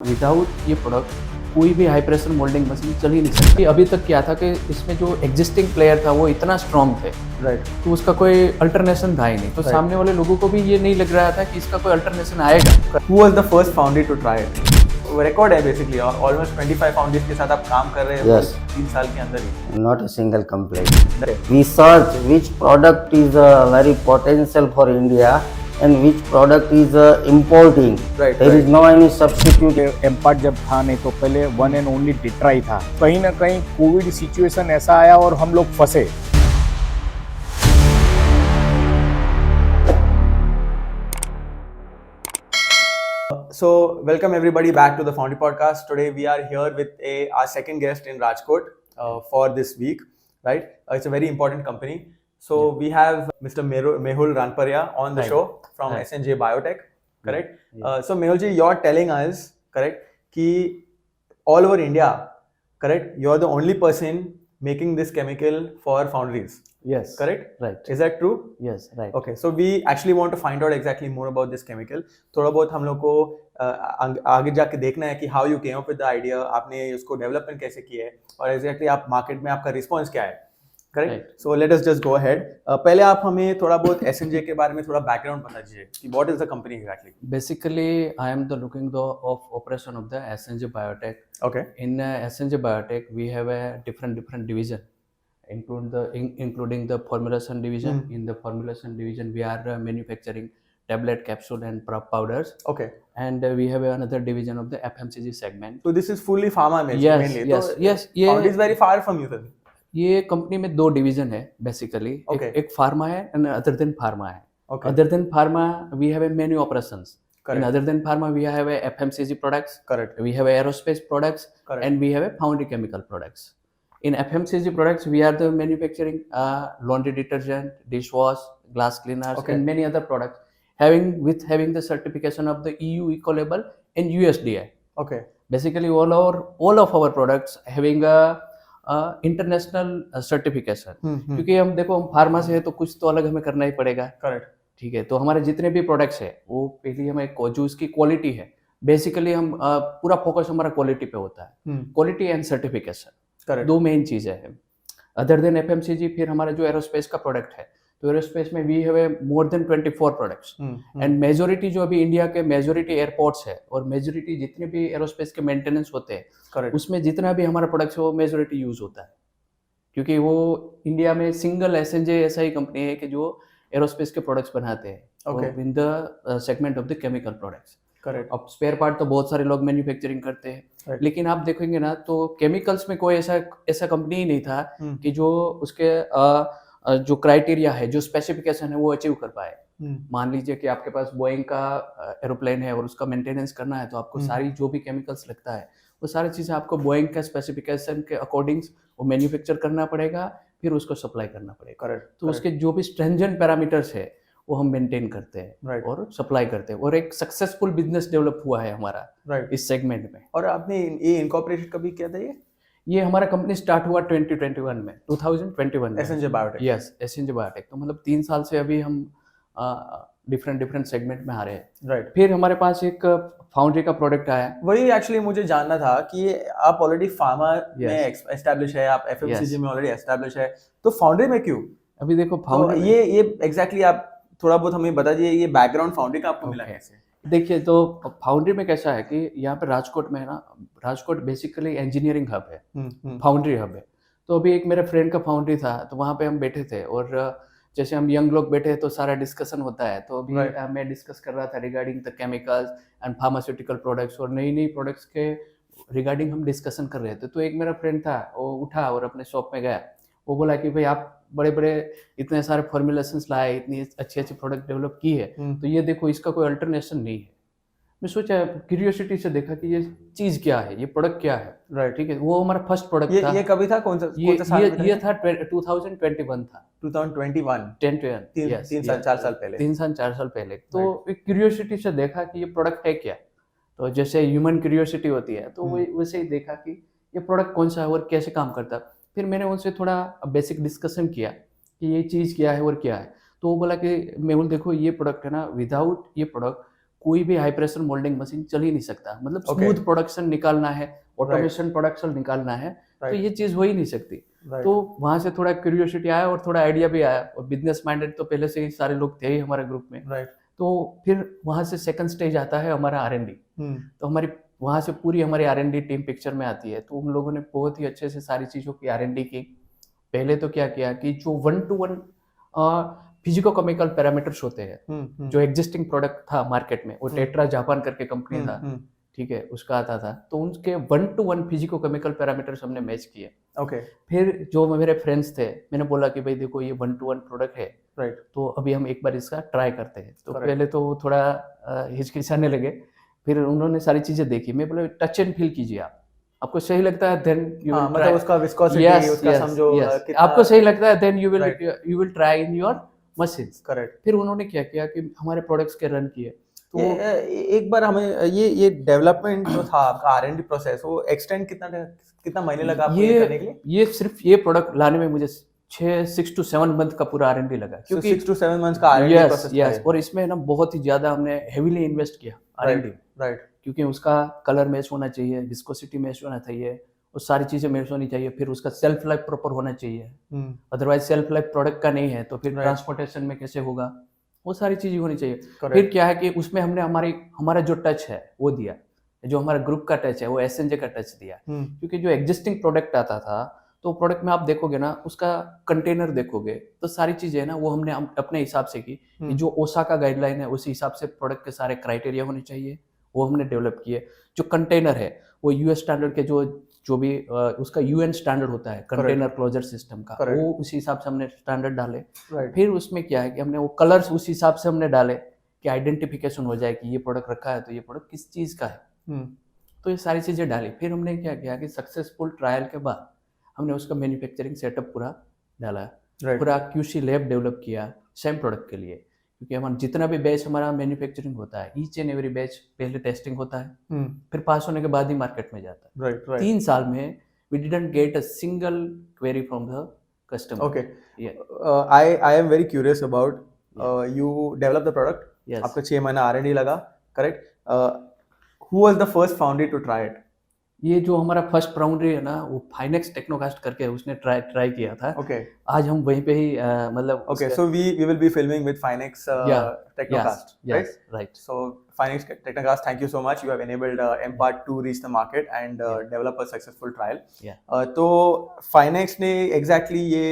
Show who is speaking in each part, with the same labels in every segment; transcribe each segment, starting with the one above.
Speaker 1: Without ये product कोई भी हाई प्रेशर मोल्डिंग मशीन चल ही नहीं सकती। अभी तक क्या था कि इसमें जो एग्जिस्टिंग प्लेयर था वो इतना स्ट्रॉन्ग थे,
Speaker 2: राइट
Speaker 1: तो उसका कोई अल्टरनेशन था ही नहीं। तो
Speaker 2: Right.
Speaker 1: सामने वाले लोगों को भी ये नहीं लग रहा था कि इसका कोई अल्टरनेशन आएगा।
Speaker 2: Who was the first foundry to try it? वो रिकॉर्ड है बेसिकली, ऑलमोस्ट 25 फाउंडरीज के साथ आप काम कर रहे हो
Speaker 3: Yes.
Speaker 2: 3 साल के अंदर ही।
Speaker 3: Not a single complaint. We search which product is very potential for India and which product is importing.
Speaker 2: Right,
Speaker 3: There
Speaker 2: right.
Speaker 3: is no any substitute.
Speaker 4: एम्पार्ट जब था नहीं तो पहले वन एंड ओनली टिट्रा ही था। कहीं ना कहीं कोविड सिचुएशन ऐसा आया और हम लोग फंसे।
Speaker 2: So welcome everybody back to the Foundry Podcast. Today we are here with our second guest in Rajkot for this week, right? It's a very important company. So we have Mr. Mehul Ranparia on the
Speaker 1: Right.
Speaker 2: show from
Speaker 1: Right.
Speaker 2: SNJ Biotech, correct?
Speaker 1: Yeah.
Speaker 2: So Mehul ji, you're telling us, correct, कि all over India, correct, you're the only person making this chemical for foundries,
Speaker 1: yes,
Speaker 2: correct?
Speaker 1: Right,
Speaker 2: Is that true?
Speaker 1: Yes, right.
Speaker 2: Okay, so we actually want to find out exactly more about this chemical. थोड़ा बहुत हम लोग को आगे जाके देखना है कि how you came up with the idea, आपने उसको डेवलपमेंट कैसे किया है और exactly आप मार्केट में आपका रिस्पॉन्स क्या है, correct?
Speaker 1: Right.
Speaker 2: So let us just go ahead. पहले आप हमें थोड़ा बहुत SNJ के बारे में थोड़ा बैकग्राउंड बता दीजिए कि what is the company exactly?
Speaker 1: Basically, I am the looking the of operation of the SNJ Biotech.
Speaker 2: Okay,
Speaker 1: In SNJ Biotech, we have a different division, including the formulation division. In the formulation division, we are manufacturing tablet, capsule, and powders.
Speaker 2: okay.
Speaker 1: And we have another division of the FMCG segment.
Speaker 2: So this is fully pharma mainly.
Speaker 1: Yes, yes,
Speaker 2: तो
Speaker 1: yes, ये
Speaker 2: Foundry is very far from you then.
Speaker 1: ये company में दो division है basically.
Speaker 2: Okay.
Speaker 1: एक pharma है and other than pharma है।
Speaker 2: Okay,
Speaker 1: other than pharma we have a many operations. इन
Speaker 2: correct,
Speaker 1: other than pharma we have a FMCG products,
Speaker 2: correct,
Speaker 1: we have aerospace products,
Speaker 2: correct.
Speaker 1: and we have a foundry chemical products. In FMCG products, we are the manufacturing laundry detergent, dishwash, glass cleaners,
Speaker 2: Okay.
Speaker 1: and many other products having the certification of the EU Ecolabel and USDA.
Speaker 2: Okay,
Speaker 1: Basically, all of our products having a international certification. क्योंकि हम देखो हम pharma से है तो कुछ तो अलग हमें करना ही पड़ेगा,
Speaker 2: correct,
Speaker 1: ठीक है। तो हमारे जितने भी प्रोडक्ट्स है वो पहले हमें जो उसकी क्वालिटी है, बेसिकली हम पूरा फोकस हमारा क्वालिटी पे होता है। Quality and certification
Speaker 2: correct.
Speaker 1: दो मेन चीज़ें हैं। अदर देन FMCG फिर हमारा जो एरोस्पेस का प्रोडक्ट है, तो एरोस्पेस में we have a more than 24 products and majority जो अभी इंडिया के मेजोरिटी एयरपोर्ट्स है और मेजोरिटी जितने भी एरोस्पेस के मेंटेनेंस होते हैं
Speaker 2: Correct.
Speaker 1: उसमें जितना भी हमारा प्रोडक्ट्स है वो मेजोरिटी यूज होता है, क्योंकि वो इंडिया में सिंगल SNJ ऐसा ही कंपनी है कि जो एरोस्पेस के प्रोडक्ट्स बनाते हैं
Speaker 2: Okay.
Speaker 1: In the segment of the chemical products.
Speaker 2: Correct.
Speaker 1: अब स्पेयर पार्ट तो बहुत सारे लोग मैन्युफैक्चरिंग करते हैं,
Speaker 2: Right.
Speaker 1: लेकिन आप देखेंगे ना तो केमिकल्स में कोई ऐसा कंपनी ही नहीं था कि जो उसके जो क्राइटेरिया है, जो स्पेसिफिकेशन है वो अचीव कर पाए। मान लीजिए कि आपके पास बोइंग का एरोप्लेन है और उसका मेंटेनेंस करना है, तो आपको सारी जो भी केमिकल्स लगता है वो सारी चीज़ें आपको बोइंग का स्पेसिफिकेशन के अकॉर्डिंग वो मैन्युफैक्चर करना पड़ेगा, फिर उसको सप्लाई करना पड़ेगा।
Speaker 2: Correct.
Speaker 1: तो उसके जो भी स्ट्रेंजेंट पैरामीटर्स है वो हम मेंटेन करते हैं
Speaker 2: Right.
Speaker 1: और सप्लाई करते हैं, और एक सक्सेसफुल बिजनेस डेवलप हुआ है हमारा
Speaker 2: Right.
Speaker 1: इस सेगमेंट में।
Speaker 2: और आपने ये इनकॉर्पोरेटेड कभी किया था
Speaker 1: ये हमारा कंपनी स्टार्ट हुआ 2021 में, 2021 में।
Speaker 2: SNJ Biotech?
Speaker 1: Yes, SNJ biotech. तो मतलब 3 साल से अभी हम डिफरेंट सेगमेंट में आ रहे हैं।
Speaker 2: राइट।
Speaker 1: फिर हमारे पास एक फाउंड्री का प्रोडक्ट आया।
Speaker 2: वही एक्चुअली मुझे जानना था कि आप ऑलरेडी फार्मा में
Speaker 1: Yes.
Speaker 2: एस्टैब्लिश है, आप FMCG
Speaker 1: Yes.
Speaker 2: में ऑलरेडी एस्टैब्लिश है, तो फाउंड्री में क्यों?
Speaker 1: अभी देखो
Speaker 2: तो
Speaker 1: फाउंड्री
Speaker 2: ये एग्जैक्टली आप थोड़ा बहुत हमें बता दीजिए, ये बैकग्राउंड फाउंड्री का आपको मिला
Speaker 1: Okay.
Speaker 2: कैसे?
Speaker 1: देखिए, तो फाउंड्री में कैसा है कि यहाँ पे राजकोट में है ना, राजकोट बेसिकली इंजीनियरिंग हब है, फाउंड्री हब है। तो अभी एक मेरे फ्रेंड का फाउंड्री था, तो वहाँ पे हम बैठे थे और जैसे हम यंग लोग बैठे हैं तो सारा डिस्कशन होता है। तो अभी
Speaker 2: Right.
Speaker 1: मैं डिस्कस कर रहा था regarding the chemicals and pharmaceutical products, और नई प्रोडक्ट्स के रिगार्डिंग हम डिस्कशन कर रहे थे। तो एक मेरा फ्रेंड था, वो उठा और अपने शॉप में गया, वो बोला कि भाई आप बड़े इतने सारे फॉर्मुलेशंस लाए, इतनी अच्छी प्रोडक्ट डेवलप की है, तो ये देखो इसका कोई अल्टरनेशन नहीं है। मैं सोचा, क्यूरियोसिटी से देखा कि ये चीज़ क्या है, ये प्रोडक्ट क्या है।
Speaker 2: राइट।
Speaker 1: ठीक है, वो हमारा फर्स्ट प्रोडक्ट था।
Speaker 2: ये कभी था, कौन सा साल में था?
Speaker 1: ये था 2021 था।
Speaker 2: 2021,
Speaker 1: 4 साल पहले। तो एक क्यूरियोसिटी से देखा कि ये प्रोडक्ट है क्या। तो जैसे ह्यूमन क्यूरियोसिटी होती है, तो वैसे ही देखा कि ये प्रोडक्ट कौन सा है और कैसे काम करता है। फिर मैंने उनसे थोड़ा बेसिक डिस्कशन किया कि ये चीज़ क्या है और क्या है। तो वो बोला कि मेहुल देखो, ये प्रोडक्ट है ना, विदाउट ये प्रोडक्ट कोई भी हाई प्रेशर मोल्डिंग मशीन चल ही नहीं सकता, मतलब
Speaker 2: Okay.
Speaker 1: स्मूथ प्रोडक्शन निकालना है, ऑटोमेशन प्रोडक्शन निकालना है, तो
Speaker 2: Right.
Speaker 1: ये चीज़ हो ही नहीं सकती।
Speaker 2: Right.
Speaker 1: तो वहाँ से थोड़ा क्यूरियोसिटी आया और थोड़ा आइडिया भी आया, और बिजनेस माइंडेड तो पहले से ही सारे लोग थे ही हमारे ग्रुप में।
Speaker 2: Right.
Speaker 1: तो फिर वहाँ से सेकंड स्टेज आता है हमारा R&D। तो हमारी वहाँ से पूरी हमारी R&D टीम पिक्चर में आती है। तो उन लोगों ने बहुत ही अच्छे से सारी चीज़ों की R&D की। पहले तो क्या किया कि जो 1-to-1 फिजिको केमिकल पैरामीटर्स होते हैं, जो एग्जिस्टिंग प्रोडक्ट था मार्केट में, वो टेट्रा जापान करके कंपनी था, ठीक है, उसका आता था, तो उनके 1-to-1 फिजिको केमिकल पैरामीटर्स हमने मैच किए।
Speaker 2: Okay.
Speaker 1: फिर जो मेरे फ्रेंड्स थे, मैंने बोला कि भाई देखो ये 1-to-1 प्रोडक्ट है,
Speaker 2: Right.
Speaker 1: तो अभी हम एक बार इसका ट्राई करते हैं। तो
Speaker 2: Correct.
Speaker 1: पहले तो वो थोड़ा हिचकिचाने लगे, फिर उन्होंने सारी चीज़ें देखी। मैं बोला टच एंड फील कीजिए, आपको सही लगता है देन यू
Speaker 2: हाँ,
Speaker 1: विल
Speaker 2: मतलब
Speaker 1: ट्राई।
Speaker 2: उसका विस्कोसिटी,
Speaker 1: यस
Speaker 2: उसका
Speaker 1: यस
Speaker 2: समझो
Speaker 1: यस,
Speaker 2: कितना
Speaker 1: आपको सही लगता है then
Speaker 2: Right.
Speaker 1: You will try in your machines.
Speaker 2: Correct.
Speaker 1: फिर उन्होंने क्या किया कि हमारे प्रोडक्ट्स के रन किए। तो
Speaker 2: एक बार हमें ये डेवलपमेंट जो था आपका R&D प्रोसेस, वो एक्सटेंड कितना महीने लगा आपको ये करने के लिए?
Speaker 1: ये सिर्फ ये प्रोडक्ट लाने में मुझे 6 to 7 मंथ का पूरा R&D लगा, क्योंकि
Speaker 2: 6 to 7 मंथ्स का R&D
Speaker 1: यस
Speaker 2: प्रोसेस
Speaker 1: यस, और इसमें ना बहुत ही ज्यादा हमने हेवीली इन्वेस्ट किया R&D,
Speaker 2: राइट।
Speaker 1: क्योंकि उसका कलर मैच होना चाहिए, विस्कोसिटी मैच होना चाहिए, वो सारी चीजें मैच होनी चाहिए, फिर उसका सेल्फ लाइफ प्रॉपर होना चाहिए, अदरवाइज सेल्फ लाइफ प्रोडक्ट का नहीं है तो फिर
Speaker 2: Right.
Speaker 1: ट्रांसपोर्टेशन में कैसे होगा, वो सारी चीजें होनी चाहिए।
Speaker 2: Correct.
Speaker 1: फिर क्या है कि उसमें हमने हमारा जो टच है वो दिया, जो हमारा ग्रुप का टच है वो एसएनजे का टच दिया, क्योंकि जो एग्जिस्टिंग प्रोडक्ट आता था, तो प्रोडक्ट में आप देखोगे ना, उसका कंटेनर देखोगे तो सारी चीजें ना वो हमने अपने हिसाब से की, कि जो ओसा का गाइडलाइन है उसी हिसाब से प्रोडक्ट के सारे क्राइटेरिया होने चाहिए, वो हमने डेवलप किए। जो कंटेनर है वो यूएस स्टैंडर्ड के जो भी उसका यूएन स्टैंडर्ड होता है कंटेनर क्लोजर सिस्टम का,
Speaker 2: Correct.
Speaker 1: वो उसी हिसाब से हमने स्टैंडर्ड डाले।
Speaker 2: राइट।
Speaker 1: फिर उसमें क्या है कि हमने वो कलर्स उस हिसाब से हमने डाले कि आइडेंटिफिकेशन हो जाए कि ये प्रोडक्ट रखा है तो ये प्रोडक्ट किस चीज़ का है। तो ये सारी चीज़ें डाली। फिर हमने क्या किया कि सक्सेसफुल ट्रायल के बाद हमने उसका मैन्युफैक्चरिंग सेटअप पूरा डाला,
Speaker 2: Right.
Speaker 1: पूरा क्यूसी लैब डेवलप किया सेम प्रोडक्ट के लिए, क्योंकि हमारा जितना भी बैच हमारा मैन्युफैक्चरिंग होता है, ईच एंड एवरी बैच पहले टेस्टिंग होता है, फिर पास होने के बाद ही मार्केट में जाता है।
Speaker 2: Right right.
Speaker 1: 3 साल में we didn't get a single query from the customer.
Speaker 2: Okay.
Speaker 1: Yeah.
Speaker 2: I am very curious about you develop the product.
Speaker 1: Yes.
Speaker 2: आपका 6 महीना R&D लगा, correct? Who was the first foundry to try it?
Speaker 1: ये जो हमारा first foundry है ना, वो फाइनेक्स टेक्नोकास्ट करके उसने ट्राई किया था।
Speaker 2: Okay.
Speaker 1: आज हम वहीं पे ही मतलब
Speaker 2: Okay. So we will be filming with Finex
Speaker 1: Yeah.
Speaker 2: Technocast, right?
Speaker 1: Right.
Speaker 2: So Finex Technocast, thank you so much. You have enabled MPart to reach the market and develop a successful trial.
Speaker 1: Yeah.
Speaker 2: तो Finex ने exactly ये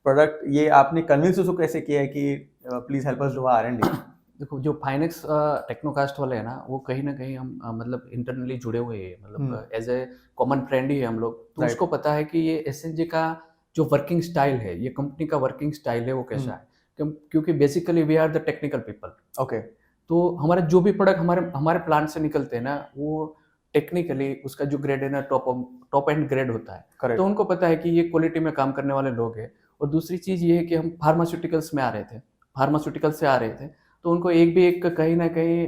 Speaker 2: product ये आपने convince उसको कैसे किया है कि please help us do R&D?
Speaker 1: देखो जो फाइनेक्स टेक्नोकास्ट वाले हैं ना, वो कहीं ना कहीं हम मतलब इंटरनली जुड़े हुए हैं, मतलब एज ए कॉमन फ्रेंड ही है हम लोग, तो
Speaker 2: Right.
Speaker 1: उसको पता है कि ये एसएनजे का जो वर्किंग स्टाइल है, ये कंपनी का वर्किंग स्टाइल है वो कैसा है, क्योंकि basically we are the technical people.
Speaker 2: Okay.
Speaker 1: तो हमारे जो भी प्रोडक्ट हमारे प्लांट से निकलते हैं ना, वो टेक्निकली उसका जो ग्रेड है ना टॉप एंड ग्रेड होता है,
Speaker 2: करेक्ट।
Speaker 1: तो उनको पता है कि ये क्वालिटी में काम करने वाले लोग हैं। और दूसरी चीज़ ये है कि हम फार्मास्यूटिकल्स में आ रहे थे, फार्मास्यूटिकल्स से आ रहे थे, तो उनको एक कहीं ना कहीं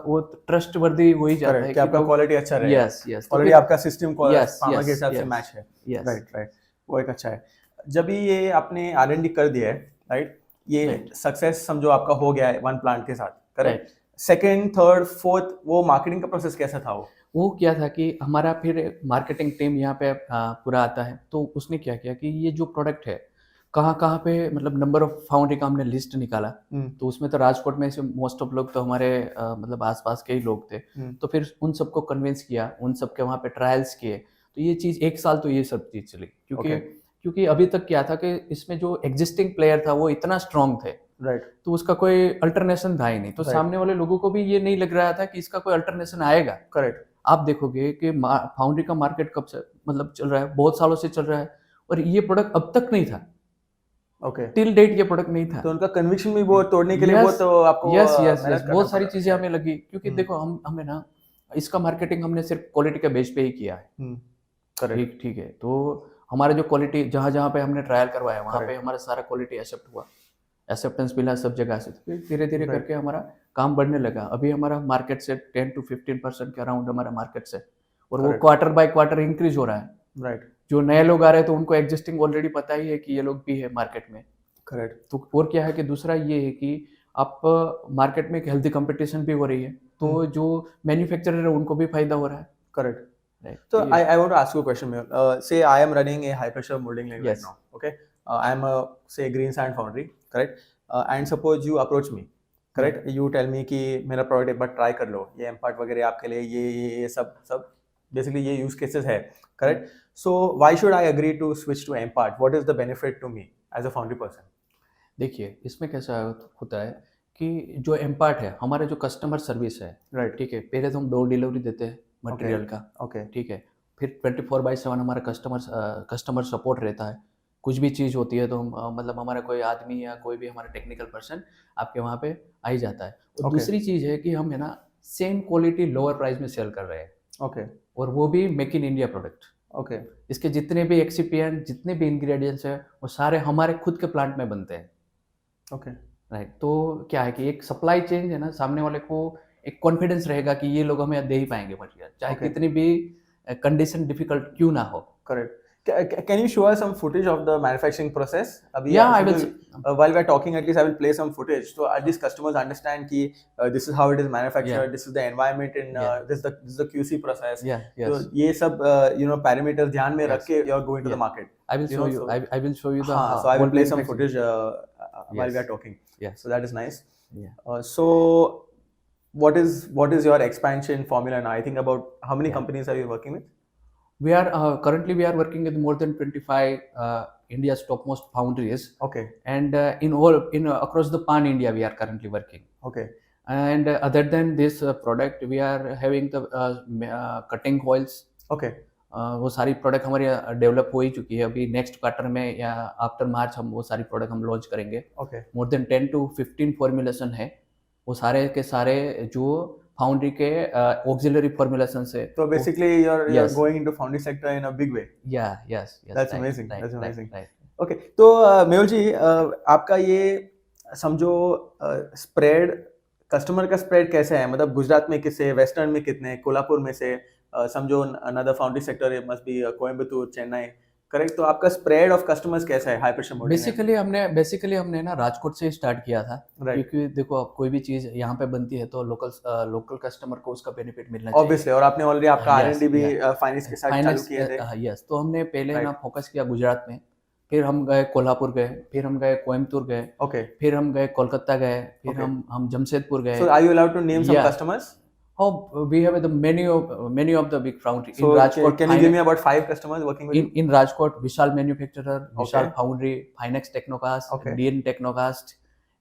Speaker 1: वो ट्रस्ट वर्दी हो ही जाता है
Speaker 2: कि आपका क्वालिटी अच्छा रहे।
Speaker 1: यस यस,
Speaker 2: ऑलरेडी आपका सिस्टम
Speaker 1: Yes,
Speaker 2: फार्मा के
Speaker 1: yes,
Speaker 2: हिसाब से
Speaker 1: yes.
Speaker 2: मैच है।
Speaker 1: यस
Speaker 2: राइट राइट, वो एक अच्छा है। जब भी ये आपने R&D कर दिया है, राइट, ये
Speaker 1: Right.
Speaker 2: सक्सेस समझो आपका हो गया है वन प्लांट के साथ, correct?
Speaker 1: Right.
Speaker 2: Second, third, fourth, वो मार्केटिंग का प्रोसेस कैसा था
Speaker 1: वो क्या था कि हमारा फिर मार्केटिंग टीम यहाँ पे पूरा आता है, तो उसने क्या किया कि ये जो प्रोडक्ट है कहाँ पे, मतलब नंबर ऑफ फाउंड्री का हमने लिस्ट निकाला, तो उसमें तो राजकोट में से मोस्ट ऑफ लोग तो हमारे मतलब आसपास के ही लोग थे, तो फिर उन सबको कन्विंस किया, उन सबके वहाँ पे ट्रायल्स किए, तो ये चीज़ 1 साल तो ये सब चीज़ चली, क्योंकि अभी तक क्या था कि इसमें जो एग्जिस्टिंग प्लेयर था वो इतना स्ट्रांग थे,
Speaker 2: राइट?
Speaker 1: तो उसका कोई अल्टरनेशन था ही नहीं, तो
Speaker 2: Right.
Speaker 1: सामने वाले लोगों को भी ये नहीं लग रहा था कि इसका कोई अल्टरनेशन आएगा।
Speaker 2: करेक्ट।
Speaker 1: आप देखोगे कि फाउंड्री का मार्केट कब से मतलब चल रहा है, बहुत सालों से चल रहा है, और ये प्रोडक्ट अब तक नहीं था,
Speaker 2: ओके।
Speaker 1: टिल डेट ये प्रोडक्ट नहीं था।
Speaker 2: तो उनका कन्विक्शन भी वो तोड़ने के लिए वो तो आपको
Speaker 1: यस यस
Speaker 2: मेहनत
Speaker 1: यस,
Speaker 2: करना
Speaker 1: बहुत सारी
Speaker 2: पड़ा।
Speaker 1: चीजें हमें लगी, क्योंकि देखो हमें ना इसका मार्केटिंग हमने सिर्फ क्वालिटी के बेस पे ही किया है।
Speaker 2: करेक्ट।
Speaker 1: ठीक है, तो हमारा जो क्वालिटी जहाँ पे हमने ट्रायल करवाया वहाँ पे
Speaker 2: Correct.
Speaker 1: हमारा सारा क्वालिटी एक्सेप्ट हुआ, एक्सेप्टेंस मिला सब जगह से, फिर धीरे धीरे
Speaker 2: Right.
Speaker 1: करके हमारा काम बढ़ने लगा। अभी हमारा मार्केट से 10 to 15% के अराउंड हमारा मार्केट से, और वो
Speaker 2: Correct.
Speaker 1: Quarter by quarter increase हो रहा है।
Speaker 2: राइट।
Speaker 1: जो नए लोग आ रहे हैं तो उनको एग्जिस्टिंग ऑलरेडी पता ही है कि ये लोग भी है मार्केट में।
Speaker 2: करेक्ट।
Speaker 1: तो और क्या है कि दूसरा ये है कि आप मार्केट में एक हेल्दी कंपटीशन भी हो रही है, तो जो मैन्युफैक्चरर है उनको भी फायदा हो रहा है,
Speaker 2: correct.
Speaker 1: Right?
Speaker 2: So I want to ask you a question, Mehul. Say I am running a high pressure molding line right
Speaker 1: Yes.
Speaker 2: now. Okay, I am a say green sand foundry, correct? And suppose you approach me, correct? You tell me कि मेरा product एक बार try कर लो, ये MPART वगैरह आपके लिए ये सब basically ये use cases है, correct? So why should I agree to switch to MPART? What is the benefit to me as a foundry person?
Speaker 1: देखिए इसमें कैसा होता है कि जो एम्पार्ट है, हमारे जो कस्टमर सर्विस है,
Speaker 2: Right.
Speaker 1: ठीक है, पहले तो हम डोर डिलीवरी देते हैं मटेरियल का,
Speaker 2: Okay.
Speaker 1: ठीक है, फिर 24/7 हमारा कस्टमर सपोर्ट रहता है। कुछ भी चीज़ होती है तो हम मतलब हमारा कोई आदमी या कोई भी हमारा टेक्निकल पर्सन आपके वहाँ पे आ ही जाता है। और
Speaker 2: Okay.
Speaker 1: दूसरी चीज़ है कि हम है ना सेम क्वालिटी लोअर प्राइस में सेल कर रहे हैं,
Speaker 2: Okay.
Speaker 1: और वो भी make in India product.
Speaker 2: Okay.
Speaker 1: इसके जितने भी एक्सिपिएंट, जितने भी इंग्रेडिएंट्स हैं, वो सारे हमारे खुद के प्लांट में बनते हैं,
Speaker 2: Okay.
Speaker 1: राइट? तो क्या है कि एक सप्लाई चेन है ना, सामने वाले को एक कॉन्फिडेंस रहेगा कि ये लोग हमें दे ही पाएंगे मटेरियल, चाहे
Speaker 2: Okay.
Speaker 1: कितनी भी कंडीशन डिफिकल्ट क्यों ना हो।
Speaker 2: Correct. Can you show us some footage of the manufacturing process? अभी
Speaker 1: Yeah, I
Speaker 2: actually,
Speaker 1: will.
Speaker 2: while we are talking, at least I will play some footage so at least customers understand कि this is how it is manufactured,
Speaker 1: Yeah.
Speaker 2: this is the environment in
Speaker 1: Yeah.
Speaker 2: this is the QC process.
Speaker 1: Yeah,
Speaker 2: तो
Speaker 1: yes.
Speaker 2: ये सब parameters ध्यान में
Speaker 1: Yes.
Speaker 2: रख के you are going to the
Speaker 1: Yeah.
Speaker 2: market.
Speaker 1: I will
Speaker 2: You
Speaker 1: show
Speaker 2: know,
Speaker 1: you.
Speaker 2: so-
Speaker 1: I will show you the.
Speaker 2: हाँ, so I will
Speaker 1: whole
Speaker 2: play some
Speaker 1: manufacturing.
Speaker 2: footage while we
Speaker 1: Yes.
Speaker 2: are talking.
Speaker 1: Yes.
Speaker 2: So that is nice.
Speaker 1: Yeah.
Speaker 2: So what is your expansion formula now? I think about how many
Speaker 1: Yeah.
Speaker 2: companies are you working with?
Speaker 1: We are currently working with more than 25 India's topmost foundries,
Speaker 2: Okay.
Speaker 1: and in across the pan India we are currently working.
Speaker 2: Okay.
Speaker 1: And other than this product, we are having the cutting coils.
Speaker 2: Okay.
Speaker 1: वो सारी product हमारी develop हो ही चुकी है। अभी next quarter में या after March हम वो सारी प्रोडक्ट हम लॉन्च करेंगे।
Speaker 2: Okay.
Speaker 1: More than 10 to 15 formulation है, वो सारे के सारे जो फाउंड्री के ऑक्सिलरी फॉर्मुलेशन से।
Speaker 2: So basically, you're
Speaker 1: Yes.
Speaker 2: going into foundry sector in a big way.
Speaker 1: या yes,
Speaker 2: That's amazing, that's amazing.
Speaker 1: Right.
Speaker 2: Okay. तो मेहुल जी, आपका ये समझो स्प्रेड, कस्टमर का स्प्रेड कैसे है? मतलब गुजरात में किससे, वेस्टर्न में कितने, कोल्हापुर में से, समझो another foundry sector must be Coimbatore, Chennai, correct? तो आपका स्प्रेड ऑफ कस्टमर्स कैसा है हाई प्रेशर मोल्डिंग में?
Speaker 1: बेसिकली हमने ना राजकोट से स्टार्ट किया था,
Speaker 2: Right.
Speaker 1: क्योंकि देखो अब कोई भी चीज़ यहाँ पे बनती है तो लोकल कस्टमर को उसका बेनिफिट मिलना चाहिए।
Speaker 2: ऑब्वियसली, और आपने ऑलरेडी आपका
Speaker 1: Yes,
Speaker 2: R&D भी
Speaker 1: yeah.
Speaker 2: फाइनेंस के साथ चालू किए थे।
Speaker 1: यस, तो हमने पहले ना
Speaker 2: Right.
Speaker 1: फोकस किया गुजरात में, फिर हम गए कोल्हापुर गए, फिर हम गए कोयम्बतूर गए,
Speaker 2: ओके।
Speaker 1: फिर हम गए कोलकाता गए, फिर
Speaker 2: Okay.
Speaker 1: हम जमशेदपुर गए।
Speaker 2: So are you allowed to name some
Speaker 1: Yeah.
Speaker 2: Customers?
Speaker 1: Oh, we have the many of the big foundry
Speaker 2: So
Speaker 1: in Rajkot.
Speaker 2: can you give me about 5 customers working with you?
Speaker 1: in Rajkot, Vishal Manufacturer, Vishal
Speaker 2: Okay.
Speaker 1: Foundry, Finex Technocast,
Speaker 2: Okay.
Speaker 1: DN Technocast,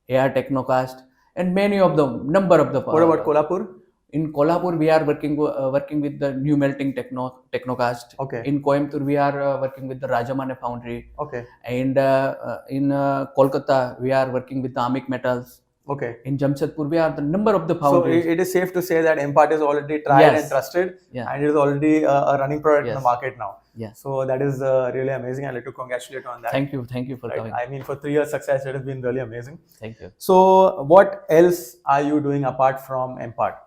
Speaker 1: AR Technocast, and many of them, number of the.
Speaker 2: What about Kolhapur?
Speaker 1: In Kolhapur, we are working with the new melting Technocast.
Speaker 2: Okay.
Speaker 1: In Coimbatore, we are working with the Rajamane Foundry,
Speaker 2: Okay.
Speaker 1: and in Kolkata, we are working with the Amic Metals.
Speaker 2: Okay.
Speaker 1: In Jamshedpur, we are the number of the
Speaker 2: So
Speaker 1: foundries.
Speaker 2: it is safe to say that MPART is already tried
Speaker 1: Yes.
Speaker 2: and trusted,
Speaker 1: Yeah.
Speaker 2: and it is already a running product in the
Speaker 1: Yes.
Speaker 2: market now.
Speaker 1: Yeah.
Speaker 2: So that is really amazing. I'd like to congratulate on that.
Speaker 1: Thank you for
Speaker 2: Right.
Speaker 1: coming.
Speaker 2: I mean, for 3 years success, it has been really amazing.
Speaker 1: Thank you.
Speaker 2: So what else are you doing apart from MPART?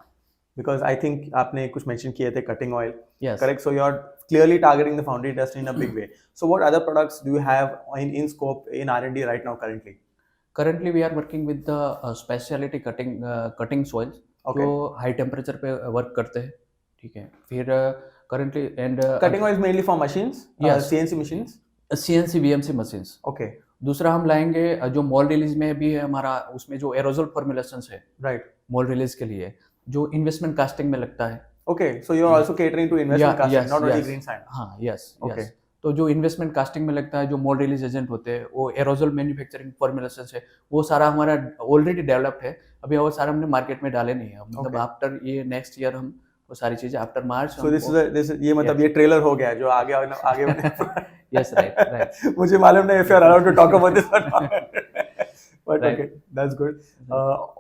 Speaker 2: Because I think आपने कुछ mention किए थे cutting oil.
Speaker 1: Yes.
Speaker 2: Correct. So you're clearly targeting the foundry industry in a big way. So what other products do you have in scope in R&D right now currently?
Speaker 1: Currently, we are working with the specialty cutting soils,
Speaker 2: Okay.
Speaker 1: जो high temperature पे work करते हैं, ठीक है। फिर currently and
Speaker 2: Cutting oil is mainly for machines.
Speaker 1: Yes.
Speaker 2: CNC machines.
Speaker 1: CNC VMC machines।
Speaker 2: Okay.
Speaker 1: दूसरा हम लाएंगे जो मोल्ड रिलीज में भी है हमारा, उसमें जो एरोजल फॉर्मुलेशंस है
Speaker 2: Right.
Speaker 1: मोल्ड रिलीज के लिए, जो इन्वेस्टमेंट कास्टिंग में लगता है।
Speaker 2: Okay. So you're also catering to investment
Speaker 1: Yeah,
Speaker 2: casting,
Speaker 1: yes,
Speaker 2: not only
Speaker 1: yes.
Speaker 2: green sand.
Speaker 1: हाँ, यस
Speaker 2: Okay.
Speaker 1: यस। तो जो इन्वेस्टमेंट कास्टिंग में लगता है, जो मोल्ड रिलीज एजेंट होते हैं, वो एरोजल मैन्युफैक्चरिंग फॉर्मुलेशंस है, वो सारा हमारा ऑलरेडी डेवलप्ड है। अभी वो सारा हमने मार्केट में डाले नहीं है, मतलब
Speaker 2: Okay.
Speaker 1: आफ्टर ये नेक्स्ट ईयर हम वो सारी चीजें after March.
Speaker 2: So this is ये मतलब ये ट्रेलर हो गया जो आगे आगे
Speaker 1: यस, राइट।
Speaker 2: मुझे मालूम नहीं if you're allowed to talk about this or not. But
Speaker 1: Right.
Speaker 2: okay, that's good.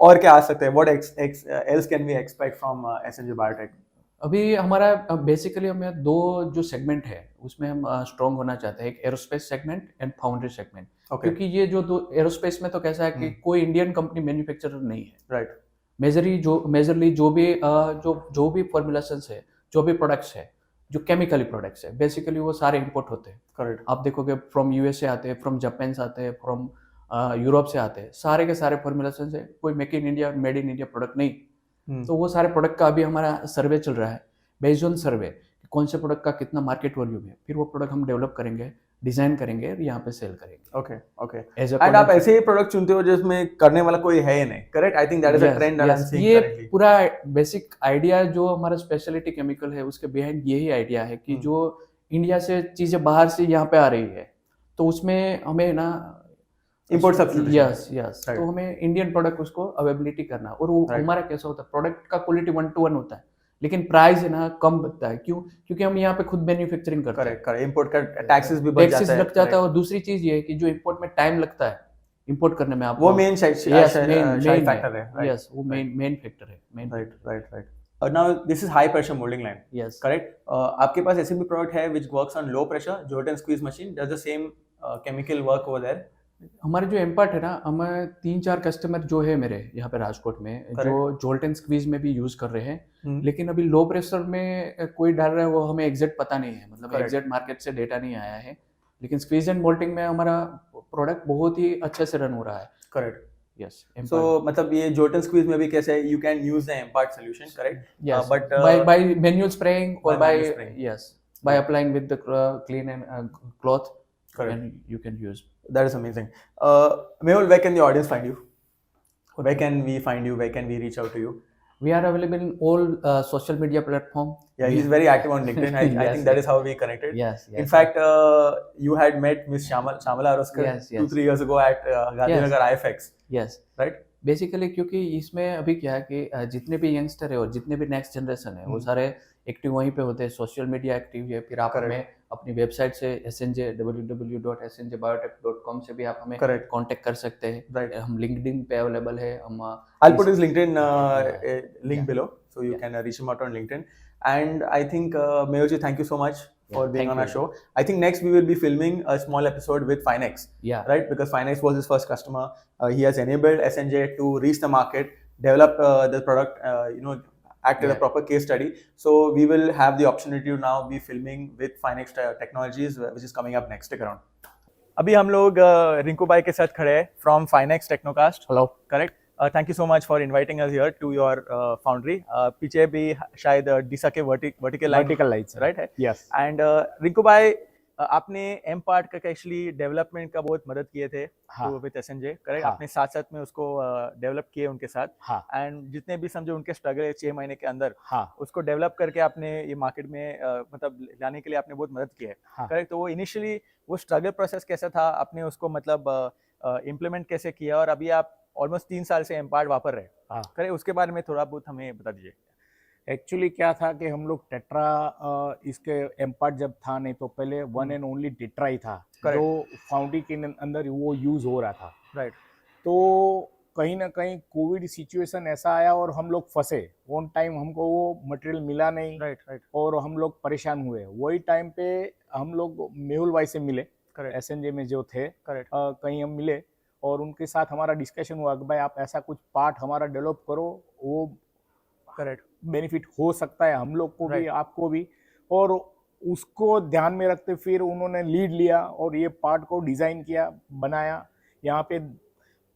Speaker 2: और क्या आ सकते हैं? What else can we expect from SNJ Biotech?
Speaker 1: अभी हमारा बेसिकली हमें दो जो सेगमेंट है उसमें हम स्ट्रॉन्ग होना चाहते हैं, एक aerospace segment and foundry segment.
Speaker 2: Okay.
Speaker 1: क्योंकि ये जो दो एरोस्पेस में तो कैसा है कि कोई इंडियन कंपनी मैन्युफैक्चरर नहीं है।
Speaker 2: Right.
Speaker 1: मेजरली जो भी फॉर्मुलेशंस है, जो भी प्रोडक्ट्स है, जो केमिकली प्रोडक्ट्स है, बेसिकली वो सारे इंपोर्ट होते हैं।
Speaker 2: Correct.
Speaker 1: आप देखोगे फ्रॉम यूएस से आते हैं, फ्रॉम जापान से आते हैं, फ्रॉम यूरोप से आते हैं, सारे के सारे फॉर्मुलेशंस है, कोई make in India made in India product नहीं। तो वो सारे प्रोडक्ट का अभी हमारा सर्वे चल रहा है, बेस्ड ऑन सर्वे कौन से प्रोडक्ट का कितना मार्केट वॉल्यूम है, फिर वो प्रोडक्ट हम डेवलप करेंगे, डिजाइन करेंगे और यहाँ पे सेल करेंगे।
Speaker 2: ओके ओके
Speaker 1: एज
Speaker 2: एंड आप ऐसे ही प्रोडक्ट चुनते हो जिसमें करने वाला कोई है ही नहीं, correct? I think that is a trend that I am seeing
Speaker 1: ये
Speaker 2: करेंटली।
Speaker 1: पूरा बेसिक आइडिया जो हमारा स्पेशलिटी केमिकल है उसके बिहाइंड यही आइडिया है कि जो इंडिया से चीजें बाहर से यहाँ पे आ रही है तो उसमें हमें ना
Speaker 2: Import substitution.
Speaker 1: Yes yes
Speaker 2: Right.
Speaker 1: तो हमें इंडियन प्रोडक्ट उसको अवेलेबिलिटी करना, और वो
Speaker 2: Right.
Speaker 1: हमारा कैसा होता है, प्रोडक्ट का क्वालिटी 1 to 1 होता है लेकिन प्राइस है ना कम बनता है। क्यों? क्योंकि हम यहाँ पे खुद मैन्युफैक्चरिंग करते हैं,
Speaker 2: करेक्ट करेक्ट, इंपोर्ट का टैक्सेस भी बढ़
Speaker 1: टैक्सेस
Speaker 2: जाता है,
Speaker 1: लग जाता है, और दूसरी चीज ये है कि जो इंपोर्ट में टाइम लगता है इंपोर्ट करने में, आप
Speaker 2: वो मेन फैक्टर है,
Speaker 1: यस वो मेन फैक्टर है, मेन
Speaker 2: राइट राइट राइट। और now this is high pressure moulding line,
Speaker 1: yes
Speaker 2: correct? आपके पास ऐसे भी प्रोडक्ट है which works on low pressure, jolt and squeeze machine, does the same chemical work over there?
Speaker 1: हमारे जो एम्पार्ट है ना, हमें 3-4 कस्टमर जो है मेरे यहाँ पे राजकोट में जो जोल्ट एंड स्क्वीज में भी यूज कर रहे हैं, लेकिन अभी लो प्रेशर में कोई डाल रहा है वो हमें एग्जैक्ट पता नहीं है, मतलब एग्जैक्ट मार्केट से डेटा नहीं आया है, लेकिन स्क्वीज एंड मोल्टिंग में हमारा प्रोडक्ट बहुत ही अच्छे से रन हो रहा है।
Speaker 2: करेक्ट।
Speaker 1: यस
Speaker 2: सो मतलब ये जोल्ट एंड स्क्वीज में भी कैसे है, you can use the M part solution, correct?
Speaker 1: Yes
Speaker 2: but
Speaker 1: by manual spraying or
Speaker 2: by
Speaker 1: by
Speaker 2: manual spraying.
Speaker 1: yes by applying with the clean and cloth,
Speaker 2: Correct.
Speaker 1: and you can use.
Speaker 2: that is amazing. Mehul, where can the audience find you? Where can we find you? Where can we reach out to you?
Speaker 1: We are available in all social media platform.
Speaker 2: Yeah, he's very active on LinkedIn. I
Speaker 1: Yes,
Speaker 2: think that is how we connected.
Speaker 1: Yes, yes.
Speaker 2: In fact, you had met Miss Shamala Aroskar
Speaker 1: Yes, yes.
Speaker 2: 2-3 years ago at Gandhinagar IFX,
Speaker 1: Yes.
Speaker 2: right?
Speaker 1: Basically क्योंकि इसमें अभी क्या है कि जितने भी youngster है और जितने भी नेक्स्ट जनरेशन है वो सारे एक्टिव वहीं पे होते हैं, सोशल मीडिया एक्टिव है। फिर आप हमें अपनी वेबसाइट से www.snjbiotech.com से भी आप हमें कांटेक्ट कर सकते हैं।
Speaker 2: Right.
Speaker 1: हम लिंक्डइन पे अवेलेबल है। हम
Speaker 2: I'll put his LinkedIn link below, so you can reach him out on LinkedIn. And I think Mehul ji, thank you so much for being
Speaker 1: thank
Speaker 2: on our
Speaker 1: you.
Speaker 2: show. I think next we will be filming a small episode with Finex,
Speaker 1: Yeah.
Speaker 2: right? Because Finex was his first customer. He has enabled SNJ to reach the market, develop the product, act as a proper case study. So we will have the opportunity to now be filming with Finex Technologies, which is coming up next. Stick around. अभी हम लोग रिंकू भाई के साथ खड़े हैं from Finex Technocast.
Speaker 1: Hello.
Speaker 2: Correct. Thank you so much for inviting us here to your foundry. पीछे भी शायद डीसा के वर्टिकल लाइट्स राइट है।
Speaker 4: यस।
Speaker 2: एंड रिंकू भाई, आपने एम पार्ट का एक्चुअली डेवलपमेंट का बहुत मदद किए थे विद एसएनजे, करेक्ट? आपने साथ साथ में उसको डेवलप किए उनके साथ, एंड जितने भी समझो उनके स्ट्रगल है 6 महीने के अंदर, उसको डेवलप करके आपने ये मार्केट में मतलब लाने के लिए आपने बहुत मदद की है, करेक्ट? तो वो इनिशियली वो स्ट्रगल प्रोसेस कैसा था, आपने उसको मतलब इम्प्लीमेंट कैसे किया, और अभी आप ऑलमोस्ट 3 साल से एम पार्ट वापर रहे, करेक्ट? उसके बारे में थोड़ा बहुत हमें बता दीजिए।
Speaker 4: एक्चुअली क्या था कि हम लोग टेट्रा इसके एम्पार्ट जब था नहीं तो पहले वन एंड ओनली टेट्रा ही था जो फाउंड्री के अंदर वो यूज हो रहा था,
Speaker 2: राइट?
Speaker 4: तो कहीं ना कहीं कोविड सिचुएशन ऐसा आया और हम लोग फंसे, ऑन टाइम हमको वो मटेरियल मिला नहीं,
Speaker 2: राइट,
Speaker 4: और हम लोग परेशान हुए। वही टाइम पे हम लोग मेहुल भाई से मिले, एसएनजे में जो थे, कहीं हम मिले और उनके साथ हमारा डिस्कशन हुआ कि भाई आप ऐसा कुछ पार्ट हमारा डेवलप करो, वो
Speaker 2: करेक्ट
Speaker 4: बेनिफिट हो सकता है हम लोग को भी, आपको भी, और उसको ध्यान में रखते फिर उन्होंने लीड लिया और ये पार्ट को डिज़ाइन किया, बनाया। यहाँ पे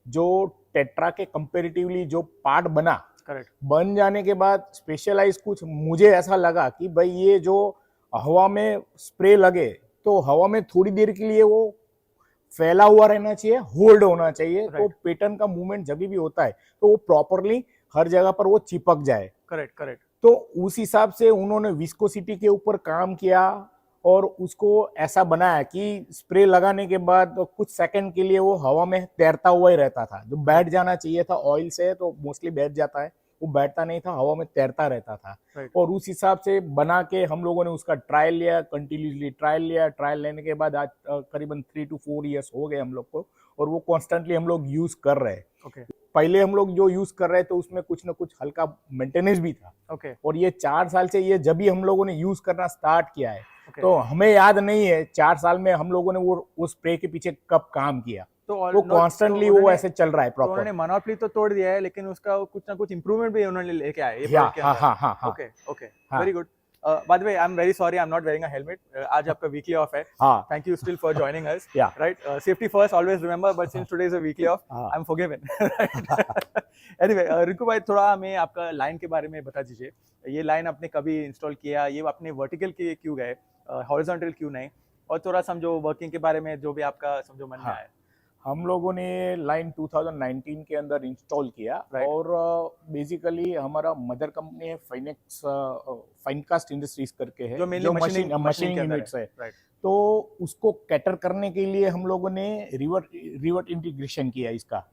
Speaker 4: जो टेट्रा के कंपेरेटिवली जो पार्ट बना,
Speaker 2: करेक्ट,
Speaker 4: बन जाने के बाद स्पेशलाइज कुछ मुझे ऐसा लगा कि भाई ये जो हवा में स्प्रे लगे तो हवा में थोड़ी देर के लिए वो फैला हुआ रहना चाहिए, होल्ड होना चाहिए, तो पैटर्न का मूवमेंट जब भी होता है तो वो प्रॉपरली हर जगह पर वो चिपक जाए।
Speaker 2: करेक्ट।
Speaker 4: तो उस हिसाब से उन्होंने विस्कोसिटी के ऊपर काम किया और उसको ऐसा बनाया कि स्प्रे लगाने के बाद तो कुछ सेकंड के लिए वो हवा में तैरता हुआ ही रहता था। जो बैठ जाना चाहिए था ऑयल से तो मोस्टली बैठ जाता है, वो बैठता नहीं था, हवा में तैरता रहता था। और उस हिसाब से बना के हम लोगों ने उसका ट्रायल लिया, कंटिन्यूसली ट्रायल लेने के बाद आज करीबन 3 to 4 years हो गए हम लोग को, और वो कॉन्स्टेंटली हम लोग यूज कर रहे हैं। पहले हम लोग जो यूज कर रहे थे उसमें कुछ ना कुछ हल्का मेंटेनेंस भी था, और ये 4 साल से ये जब भी हम लोगों ने यूज करना स्टार्ट किया है, तो हमें याद नहीं है 4 साल में हम लोगों ने वो स्प्रे के पीछे कब काम किया, तो वो कॉन्स्टेंटली वो ऐसे चल रहा है प्रॉपर।
Speaker 2: उन्होंने मोनोपोली तो तोड़ दिया है, लेकिन उसका कुछ ना कुछ इंप्रूवमेंट भी उन्होंने लेके आए। Okay, very good. By the way, I'm very sorry, I'm not wearing a helmet. आज आपका weekly off है. Thank you still for joining us. Right? Safety first, always remember. But since today is a weekly off, I'm forgiven. Anyway Rinku भाई थोड़ा हमें आपका line के बारे में बता दीजिए। ये लाइन आपने कभी इंस्टॉल किया, ये आपने वर्टिकल के क्यों गए, हॉरिजॉन्टल क्यों नहीं, और थोड़ा समझो वर्किंग के बारे में जो भी आपका समझो मन में
Speaker 4: हाँ।
Speaker 2: आए।
Speaker 4: हम लोगों ने लाइन 2019 के अंदर इंस्टॉल किया
Speaker 2: Right.
Speaker 4: और बेसिकली हमारा मदर कंपनी है फाइनकास्ट इंडस्ट्रीज करके है
Speaker 2: जो mainly machining
Speaker 4: मशीनिंग
Speaker 2: के अंदर
Speaker 4: यूनिट्स है।
Speaker 2: Right.
Speaker 4: तो उसको कैटर करने के लिए हम लोगों ने रिवर्ट इंटीग्रेशन किया इसका,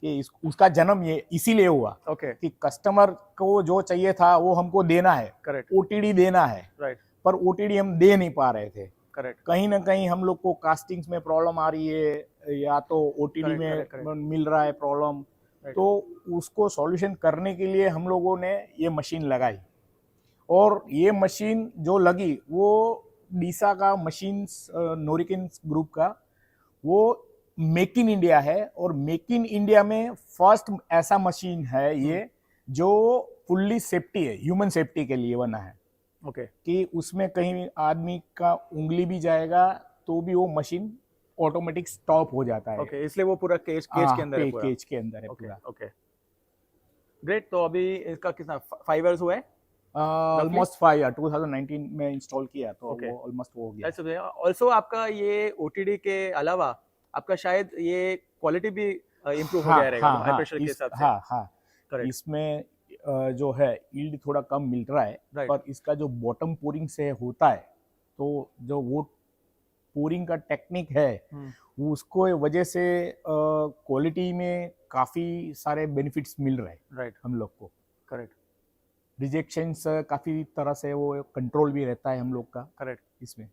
Speaker 4: कि उसका जन्म ये इसीलिए हुआ
Speaker 2: ओके
Speaker 4: कि कस्टमर को जो चाहिए था वो हमको देना है,
Speaker 2: करेक्ट
Speaker 4: ओटीडी देना है,
Speaker 2: राइट
Speaker 4: पर ओटीडी हम दे नहीं पा रहे थे।
Speaker 2: करेक्ट
Speaker 4: कहीं ना कहीं हम लोग को कास्टिंग्स में प्रॉब्लम आ रही है या तो ओटीडी
Speaker 2: Correct,
Speaker 4: में
Speaker 2: correct.
Speaker 4: मिल रहा है प्रॉब्लम।
Speaker 2: Right.
Speaker 4: तो उसको सॉल्यूशन करने के लिए हम लोगों ने ये मशीन लगाई, और ये मशीन जो लगी वो डीसा का मशीन्स नोरिकिन ग्रुप का, वो मेक इन इंडिया है, और मेक इन इंडिया में फर्स्ट ऐसा मशीन है ये जो फुल्ली सेफ्टी है, ह्यूमन सेफ्टी के लिए बना है,
Speaker 2: ओके
Speaker 4: कि उसमें कहीं आदमी का उंगली भी जाएगा तो भी वो मशीन ऑटोमेटिक स्टॉप हो जाता है।
Speaker 2: ओके इसलिए वो पूरा केज के अंदर है पूरा।
Speaker 4: केज के अंदर है
Speaker 2: ओके
Speaker 4: पूरा।
Speaker 2: Okay great. तो अभी इसका कितना 5 इयर्स हुआ है?
Speaker 4: ऑलमोस्ट 5 ईयर 2019 में इंस्टॉल किया तो
Speaker 2: Okay.
Speaker 4: वो ऑलमोस्ट हो गया।
Speaker 2: ऑल्सो आपका ये ओटीडी के अलावा आपका शायद ये क्वालिटी भी इम्प्रूव हो गया रहेगा हाई प्रेशर के हिसाब से।
Speaker 4: हाँ हाँ
Speaker 2: Correct.
Speaker 4: इसमें जो है यील्ड थोड़ा कम मिल रहा है,
Speaker 2: Right.
Speaker 4: पर इसका जो बॉटम पोरिंग से होता है, तो जो वो पोरिंग का टेक्निक है वो उसको वजह से क्वालिटी में काफ़ी सारे बेनिफिट्स मिल रहे हैं
Speaker 2: राइट
Speaker 4: हम लोग को।
Speaker 2: करेक्ट
Speaker 4: रिजेक्शंस काफ़ी तरह से वो कंट्रोल भी रहता है हम लोग का
Speaker 2: करेक्ट।
Speaker 4: इसमें।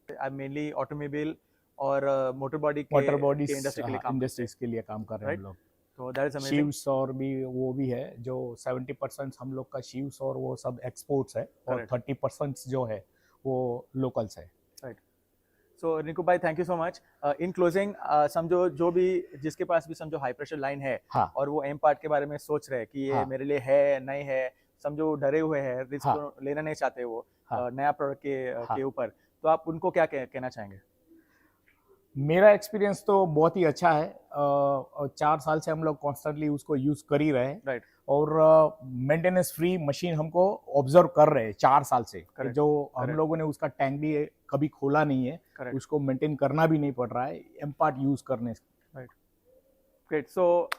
Speaker 2: आई मेनली ऑटोमोबाइल और motor body
Speaker 4: motor body
Speaker 2: industry के लिए काम
Speaker 4: इंडस्ट्रीज के लिए काम कर रहे हैं
Speaker 2: Right.
Speaker 4: हम लोग।
Speaker 2: तो दैट इज अमेजिंग।
Speaker 4: शीव्स और भी वो भी है, जो 70% हम लोग का शीव्स और वो सब एक्सपोर्ट्स है, और
Speaker 2: Correct.
Speaker 4: 30% जो है वो लोकल्स है।
Speaker 2: सो रिंकू भाई thank you so much. In closing समझो जो भी जिसके पास भी समझो हाई प्रेशर लाइन है
Speaker 4: हाँ
Speaker 2: और वो एम पार्ट के बारे में सोच रहे हैं कि ये
Speaker 4: हाँ.
Speaker 2: मेरे लिए है नहीं है, समझो डरे हुए हैं, रिस्क
Speaker 4: हाँ.
Speaker 2: लेना नहीं चाहते वो
Speaker 4: हाँ.
Speaker 2: नया प्रोडक्ट
Speaker 4: हाँ.
Speaker 2: के ऊपर, तो आप उनको क्या कहना चाहेंगे?
Speaker 4: मेरा एक्सपीरियंस तो बहुत ही अच्छा है। 4 साल से हम लोग कॉन्स्टेंटली उसको यूज कर ही रहे हैं,
Speaker 2: राइट
Speaker 4: और मेंटेनेंस फ्री मशीन हमको ऑब्जर्व कर रहे हैं 4 साल से।
Speaker 2: Correct.
Speaker 4: जो हम
Speaker 2: Correct.
Speaker 4: लोगों ने उसका टैंक भी कभी खोला नहीं है,
Speaker 2: करेक्ट
Speaker 4: उसको मेंटेन करना भी नहीं पड़ रहा है एम पार्ट यूज करने से।
Speaker 2: Great. So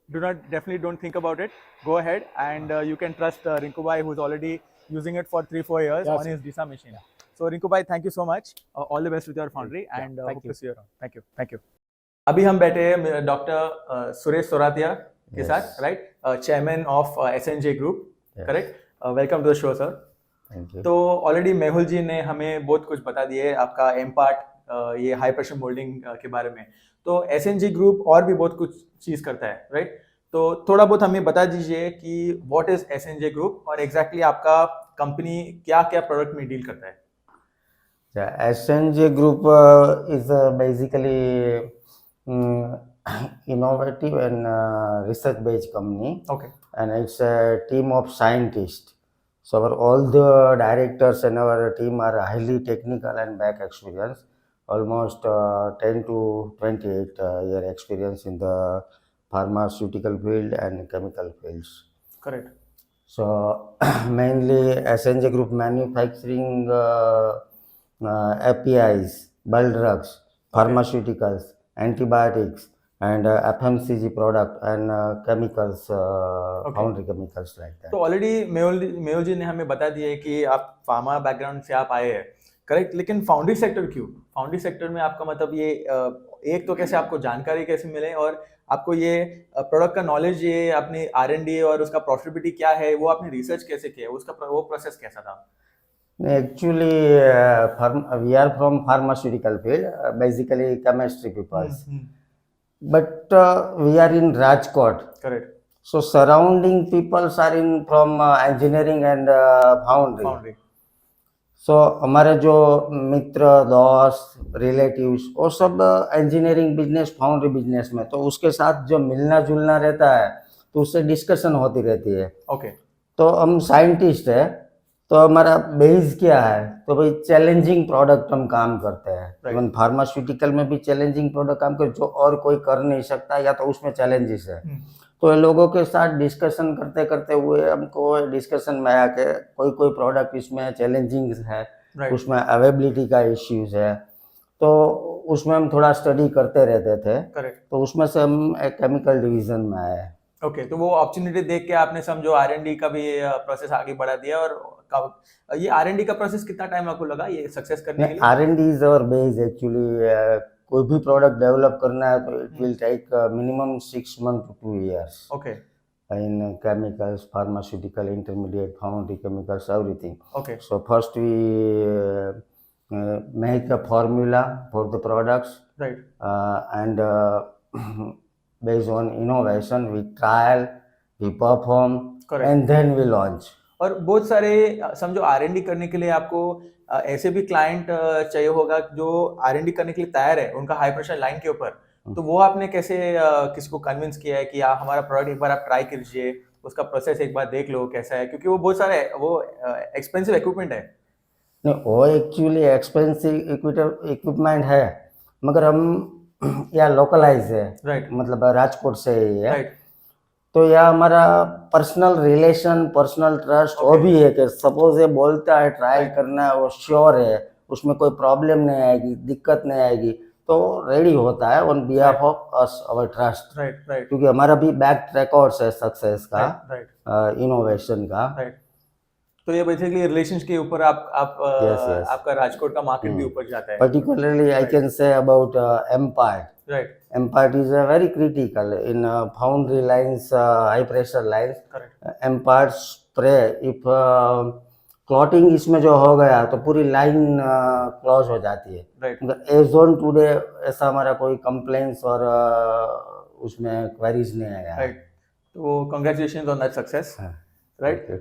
Speaker 2: definitely don't think about it. Go ahead and you can trust Rinku Bhai, who's already using it for 3-4 years
Speaker 4: Yes.
Speaker 2: on his Disa machine. So Rinku Bhai, thank you so much. All the best with your foundry and
Speaker 4: thank
Speaker 2: hope
Speaker 4: you.
Speaker 2: to see you around. Thank you. Thank you. अभी हम बैठे हैं doctor Suresh सोरातिया के
Speaker 3: Yes.
Speaker 2: साथ, right, chairman of SNJ group,
Speaker 3: Yes.
Speaker 2: Correct. Welcome to the show sir.
Speaker 3: Thank you.
Speaker 2: तो already Mehul ji ने हमें बहुत कुछ बता दिए आपका एम पार्ट ये हाई प्रेशर मोल्डिंग के बारे में। तो SNG ग्रुप और भी बहुत कुछ चीज करता है, राइट? तो थोड़ा बहुत हमें बता दीजिए कि व्हाट इज SNJ ग्रुप और एग्जैक्टली आपका कंपनी क्या क्या प्रोडक्ट में डील करता है?
Speaker 3: SNJ Group is basically innovative and research-based company,
Speaker 2: okay
Speaker 3: and it's a team of scientists. So all the directors and our team are highly technical and back experience, almost 10 to 28 year experience in the pharmaceutical field and chemical fields.
Speaker 2: Correct
Speaker 3: So mainly SNJ Group manufacturing APIs, bulk drugs, pharmaceuticals, antibiotics, and FMCG product and chemicals, foundry chemicals like that.
Speaker 2: तो already Mehul ji ने हमें बता दिया है कि आप pharma background से आप आए हैं, करेक्ट, लेकिन फाउंड्री सेक्टर क्यों? फाउंड्री सेक्टर में आपका मतलब ये एक तो कैसे आपको जानकारी कैसे मिले और आपको ये प्रोडक्ट का नॉलेज, ये अपनी R&D और उसका प्रॉफिटेबिलिटी क्या है, वो आपने रिसर्च कैसे किया, उसका वो प्रोसेस कैसा था?
Speaker 3: Actually, we are from pharmaceutical field, basically chemistry people. But we are in Rajkot.
Speaker 2: Correct
Speaker 3: So surrounding peoples are in from engineering and foundry.
Speaker 2: Foundry
Speaker 3: So हमारे जो मित्र दोस्त रिलेटिव्स वो सब इंजीनियरिंग बिजनेस फाउंड्री बिजनेस में, तो उसके साथ जो मिलना जुलना रहता है तो उससे डिस्कशन होती रहती है।
Speaker 2: ओके
Speaker 3: तो हम साइंटिस्ट है, तो हमारा बेस क्या है, तो भाई चैलेंजिंग प्रोडक्ट हम काम करते हैं।
Speaker 2: Right.
Speaker 3: इवन फार्मास्यूटिकल में भी चैलेंजिंग प्रोडक्ट काम कर जो और कोई कर नहीं सकता, या तो उसमें चैलेंजेस है। तो ये लोगों के साथ डिस्कशन करते करते हुए हमको डिस्कशन में आया कि कोई कोई प्रोडक्ट इसमें चैलेंजिंग है,
Speaker 2: राइट
Speaker 3: उसमें अवेबिलिटी का इश्यूज है, तो उसमें हम थोड़ा स्टडी करते रहते थे।
Speaker 2: करेक्ट
Speaker 3: तो उसमें से हम एक केमिकल डिवीजन में आए।
Speaker 2: ओके तो वो अपॉर्चुनिटी देख के आपने समझो R&D का भी प्रोसेस आगे बढ़ा दिया और ये R&D का प्रोसेस कितना टाइम आपको लगा ये सक्सेस करने के लिए?
Speaker 3: R&D is our base actually. कोई भी प्रोडक्ट डेवलप करना है तो it will take minimum 6 months to 2 years
Speaker 2: okay
Speaker 3: in chemicals, pharmaceutical, intermediate, foundry chemicals, everything.
Speaker 2: Okay
Speaker 3: So first we make a formula for the products,
Speaker 2: right
Speaker 3: and based on innovation we trial, we perform,
Speaker 2: Correct.
Speaker 3: and then we launch.
Speaker 2: और बहुत सारे समझो R&D करने के लिए आपको ऐसे भी क्लाइंट चाहिए होगा जो R&D करने के लिए तैयार है उनका हाई प्रेशर लाइन के ऊपर, तो वो आपने कैसे किसी को कन्विंस किया है कि आप हमारा प्रोडक्ट एक बार आप ट्राई कीजिए, उसका प्रोसेस एक बार देख लो कैसा है, क्योंकि वो बहुत सारे वो एक्सपेंसिव इक्विपमेंट है।
Speaker 3: नहीं, वो एक्चुअली एक्सपेंसिव इक्विपमेंट है, मगर हम यहाँ लोकलाइज है,
Speaker 2: राइट
Speaker 3: मतलब राजकोट से ही है।
Speaker 2: राइट
Speaker 3: तो यह हमारा पर्सनल रिलेशन, पर्सनल ट्रस्ट वो भी है कि सपोज ये बोलता है ट्रायल करना है, वो श्योर है, उसमें कोई प्रॉब्लम नहीं आएगी, दिक्कत नहीं आएगी, तो रेडी होता है on behalf of us, our trust.
Speaker 2: Right right
Speaker 3: क्योंकि हमारा भी बैक रिकॉर्ड्स है सक्सेस का,
Speaker 2: राइट
Speaker 3: इनोवेशन का।
Speaker 2: राइट तो ये बेसिकली रिलेशंस के ऊपर आप
Speaker 3: yes.
Speaker 2: आपका राजकोट का मार्केट भी ऊपर जाता है।
Speaker 3: Particularly, I can say about MPART.
Speaker 2: Right
Speaker 3: MPART is very critical in foundry lines, high pressure lines.
Speaker 2: Correct
Speaker 3: MPART spray, if clotting इसमें जो हो गया तो पूरी लाइन क्लोज हो जाती है।
Speaker 2: राइट
Speaker 3: एज ऑन टुडे ऐसा हमारा कोई कंप्लेंट्स और उसमें क्वेरीज नहीं आया।
Speaker 2: राइट तो कंग्रेचुलेशन ऑन दैट सक्सेस।
Speaker 3: हाँ,
Speaker 2: राइट
Speaker 3: okay.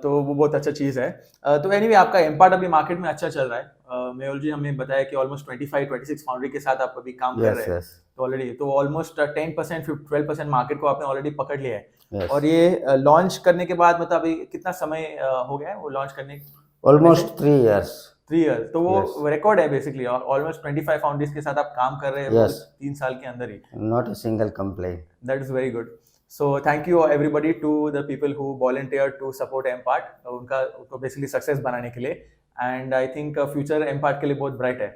Speaker 2: तो वो बहुत अच्छा चीज़ है। तो एनीवे आपका एम्पार्ट अभी मार्केट में अच्छा चल रहा है। मेहुल जी हमें बताया कि ऑलमोस्ट 25-26 फाउंड्री के साथ आप अभी काम कर
Speaker 3: Yes,
Speaker 2: रहे हैं,
Speaker 3: yes.
Speaker 2: तो ऑलरेडी तो ऑलमोस्ट 10% 12% मार्केट को आपने ऑलरेडी पकड़ लिया है।
Speaker 3: Yes.
Speaker 2: और ये लॉन्च करने के बाद मतलब अभी कितना समय हो गया है वो लॉन्च करने?
Speaker 3: Almost 3 years.
Speaker 2: 3 years, तो वो
Speaker 3: Yes.
Speaker 2: रिकॉर्ड है बेसिकली। ऑलमोस्ट 25 फाउंड्रीज के साथ आप काम कर रहे हैं
Speaker 3: Yes.
Speaker 2: 3 साल के अंदर ही।
Speaker 3: Not a single complaint.
Speaker 2: That is very good. So thank you everybody to the people who volunteered to support MPART, उनको basically success बनाने के लिए, and I think future MPART के लिए बहुत bright है।